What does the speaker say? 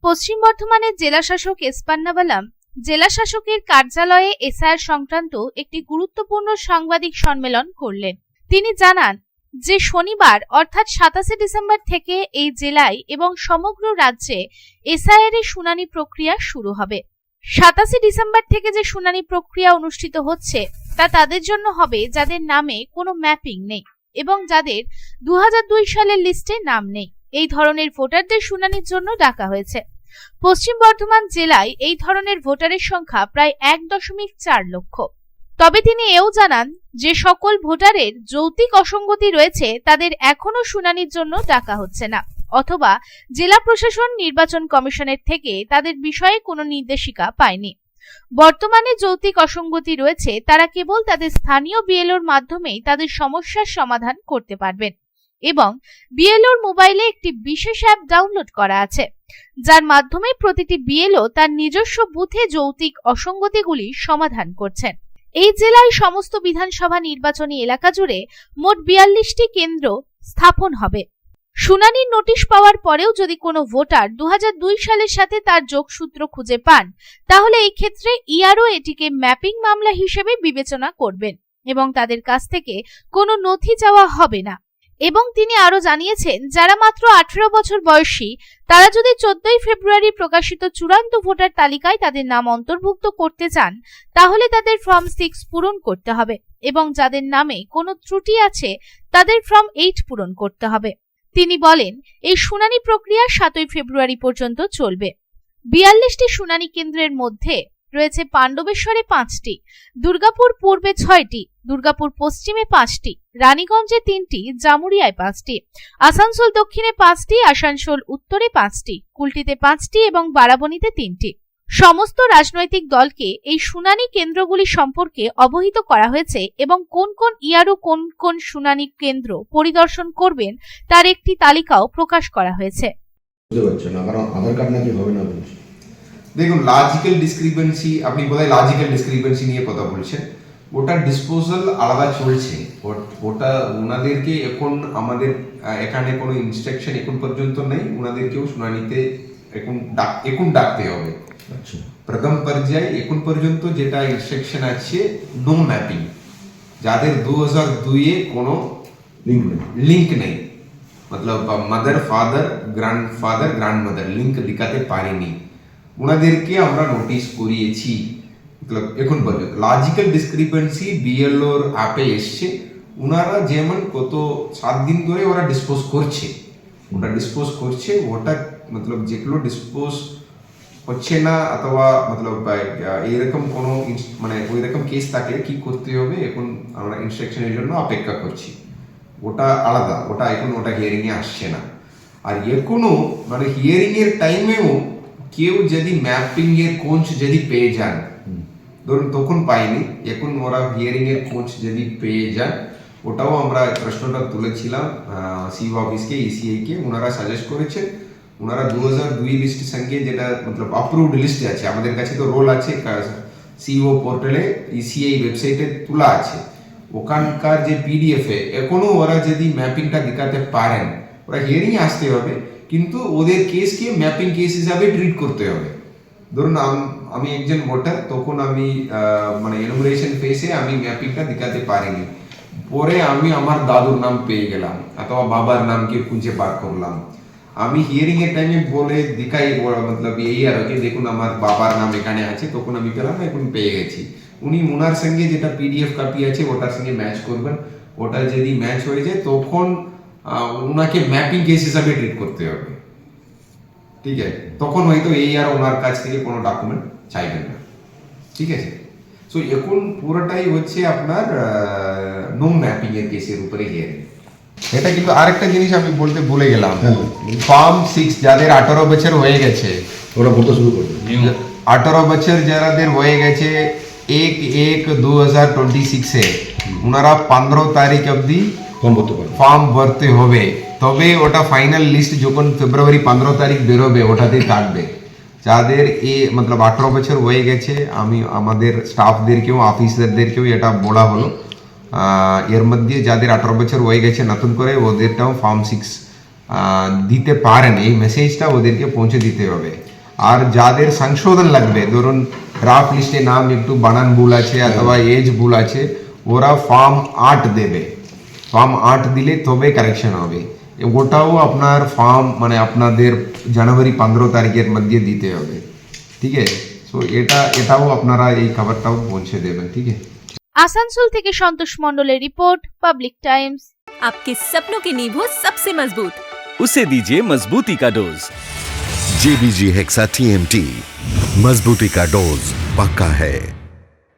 পশ্চিম বর্ধমানের জেলাশাসক এস পান্নাবালাম জেলা শাসকের কার্যালয়ে এসআইআর সংক্রান্ত একটি গুরুত্বপূর্ণ সাংবাদিক সম্মেলন করলেন। তিনি জানান যে শনিবার অর্থাৎ 27 ডিসেম্বর থেকে এই জেলায় এবং সমগ্র রাজ্যে এসআইআর এর শুনানি প্রক্রিয়া শুরু হবে। 27 ডিসেম্বর থেকে যে শুনানি প্রক্রিয়া অনুষ্ঠিত হচ্ছে তা তাদের জন্য হবে যাদের নামে কোনো ম্যাপিং নেই এবং যাদের 2002 সালের লিস্টে নাম নেই। এই ধরনের ভোটারদের শুনানির জন্য ডাকা হয়েছে। পশ্চিম বর্ধমান জেলায় এই ধরনের ভোটারের সংখ্যা প্রায় 1.4 লক্ষ। তবে তিনি এও জানান যে সকল ভোটারের যৌক্তিক অসঙ্গতি রয়েছে তাদের এখনো শুনানির জন্য ডাকা হচ্ছে না, অথবা জেলা প্রশাসন নির্বাচন কমিশনের থেকে তাদের বিষয়ে কোনো নির্দেশিকা পায়নি। বর্তমানে যৌক্তিক অসঙ্গতি রয়েছে তারা কেবল তাদের স্থানীয় বিএলওর মাধ্যমেই তাদের সমস্যার সমাধান করতে পারবেন এবং বিএলওর মোবাইলে একটি বিশেষ অ্যাপ ডাউনলোড করা আছে, যার মাধ্যমে প্রতিটি বিএলও তার নিজস্ব বুথে যৌক্তিক অসঙ্গতিগুলি সমাধান করছেন। এই জেলায় সমস্ত বিধানসভা নির্বাচনী এলাকা জুড়ে মোট 42টি কেন্দ্র স্থাপন হবে। শুনানির নোটিশ পাওয়ার পরেও যদি কোনো ভোটার 2002 সালের সাথে তার যোগসূত্র খুঁজে পান তাহলে এই ক্ষেত্রে ইআরও এটিকে ম্যাপিং মামলা হিসেবে বিবেচনা করবেন এবং তাদের কাছ থেকে কোনো নথি চাওয়া হবে না। এবং তিনি আরো জানিয়েছেন যারা মাত্র 18 বছর বয়সী তারা যদি 14 ফেব্রুয়ারি প্রকাশিত চূড়ান্ত ভোটার তালিকায় তাদের নাম অন্তর্ভুক্ত করতে চান তাহলে তাদের ফর্ম 6 পূরণ করতে হবে এবং যাদের নামে কোনো ত্রুটি আছে তাদের ফর্ম 8 পূরণ করতে হবে। তিনি বলেন এই শুনানি প্রক্রিয়া 7 ফেব্রুয়ারি পর্যন্ত চলবে। 42টি শুনানি কেন্দ্রের মধ্যে রয়েছে পাণ্ডবেশ্বরে 5টি, দুর্গাপুর পূর্বে 6টি, দুর্গাপুর পশ্চিমে 5টি, রানীগঞ্জে 3টি, জামুরিয়ায় 5টি, আসানসোল দক্ষিণে 5টি, আসানসোল উত্তরে 5টি, কুলটিতে 5টি এবং বারাবণীতে 3টি। সমস্ত রাজনৈতিক দলকে এই শুনানি কেন্দ্রগুলি সম্পর্কে অবহিত করা হয়েছে এবং কোন কোন ইআরও কোন কোন শুনানি কেন্দ্র পরিদর্শন করবেন তার একটি তালিকাও প্রকাশ করা হয়েছে। দেখুন, লজিক্যাল ডিসক্রিপেন্সি আপনি বোধহয় লজিক্যাল ডিসক্রিপেন্সি নিয়ে কথা বলছেন, ওটা ডিসপোজাল আলাদা চলছে। ওটা ওনাদেরকে এখন আমাদের এখানে কোনো ইনস্ট্রাকশন এখন পর্যন্ত নেই, ওনাদেরকেও শুনানিতে এখন ডাকতে হবে। প্রথম পর্যায়ে এখন পর্যন্ত যেটা ইনস্ট্রাকশন আছে নো ম্যাপিং, যাদের 2002-এ কোনো লিঙ্ক নেই, মতলব mother father grandfather grandmother link দেখাতে পারেনি, ওনাদেরকে আমরা নোটিশ করিয়েছি। এখন পর্যন্ত লজিক্যাল ডিসক্রিপেন্সি বিএলওর অ্যাপে এসছে, ওনারা যেমন গত 7 দিন ধরে ওরা ডিসপোজ করছে, ওটা মতলব যেগুলো ডিসপোজ হচ্ছে না অথবা মতলব এরকম কোনো মানে ওই রকম কেস থাকলে কি করতে হবে এখন আমরা ইনস্ট্রাকশনের জন্য অপেক্ষা করছি। ওটা আলাদা, ওটা হিয়ারিং এ আসছে না। আর এখনো মানে হিয়ারিং এর টাইমেও কেউ যদি ম্যাপিং এর কোচ যদি পেয়ে যান, ধরুন তখন পাইনি, এখন ওরা হিয়ারিং এর কোচ যদি পেয়ে যান, ওটাও আমরা প্রশ্নটা তুলেছিলাম সিইও অফিসকে, ইসিআই কে, ওনারা সাজেস্ট করেছেন। ওনারা 2002 লিস্টের সঙ্গে যেটা মতলব অ্যাপ্রুভড লিস্টে আছে, আমাদের কাছে তো রোল আছে সিইও পোর্টালে, ইসিআই ওয়েবসাইটে তোলা আছে, ওখানকার যে পিডিএফ এ এখনো ওরা যদি ম্যাপিংটা দেখাতে পারেন, ওরা হিয়ারিং এ আসতে হবে, কিন্তু ওদের কেসকে ম্যাপিং কেস হিসাবে ট্রিট করতে হবে। ধরুন আমি একজন ভোটার, তখন আমি মানে এনুমারেশন ফেসে আমি ম্যাপিংটা দেখাতে পারিনি, পরে আমি আমার দাদুর নাম পেয়ে গেলাম অথবা বাবার নামকে খুঁজে বার করলাম, আমি হিয়ারিং এর টাইমে বলে দেখাই মতলব এই আর কি দেখুন আমার বাবার নাম এখানে আছে, তখন আমি পেলাম, এখন পেয়ে গেছি। উনি ওনার সঙ্গে যেটা পিডিএফ কপি আছে ওটার সঙ্গে ম্যাচ করবেন, ওটা যদি ম্যাচ হয়ে যায় তখন ওনাকে ম্যাপিং কেস হিসাবে ট্রিট করতে হবে, ঠিক আছে? তখন হয়তো এই আর ওনার কাছ থেকে কোনো ডকুমেন্ট চাইবেন না, ঠিক আছে? সো এখন পুরোটাই হচ্ছে আপনার নো ম্যাপিং এর কেসের উপরে হিয়ারিং। এটা কিন্তু আরেকটা জিনিস আমি বলতে ভুলে গেলাম, ফর্ম 6 যাদের 18 বছর হয়ে গেছে ওরা ভোট শুরু করবে। 18 বছর যাদের হয়ে গেছে 1/1/2026-এ ওনারা 15 তারিখ অবধি ফর্ম ভরতে হবে, তবে ওটা ফাইনাল লিস্ট যখন ফেব্রুয়ারি 15 তারিখ বেরোবে ওটাতেই থাকবে। যাদের মতলব 18 বছর হয়ে গেছে, আমি আমাদের স্টাফদেরকেও অফিসারদেরকেও এটা বলা হলো, এর মধ্যে যাদের 18 বছর হয়ে গেছে নতুন করে ওদেরটাও ফর্ম 6 দিতে পারেন, এই মেসেজটা ওদেরকে পৌঁছে দিতে হবে। আর যাদের সংশোধন লাগবে, ধরুন ড্রাফট লিস্টে নাম একটু বানান ভুল আছে অথবা এজ ভুল আছে, ওরা ফর্ম 8 দেবে। ফর্ম 8 দিলে তবে কারেকশন হবে। ওটাও আপনার ফর্ম মানে আপনাদের জানুয়ারি 15 তারিখের মধ্যে দিতে হবে, ঠিক আছে? সো এটাও আপনারা এই খবরটাও পৌঁছে দেবেন, ঠিক আছে? আসানসোল থেকে সন্তোষ মণ্ডলের রিপোর্ট, পাবলিক টাইমস। आपके सपनों की नींव हो सबसे मजबूत। उसे दीजिए मजबूती का डोज। JBG हेक्सा TMT, मजबूती का डोज पक्का है।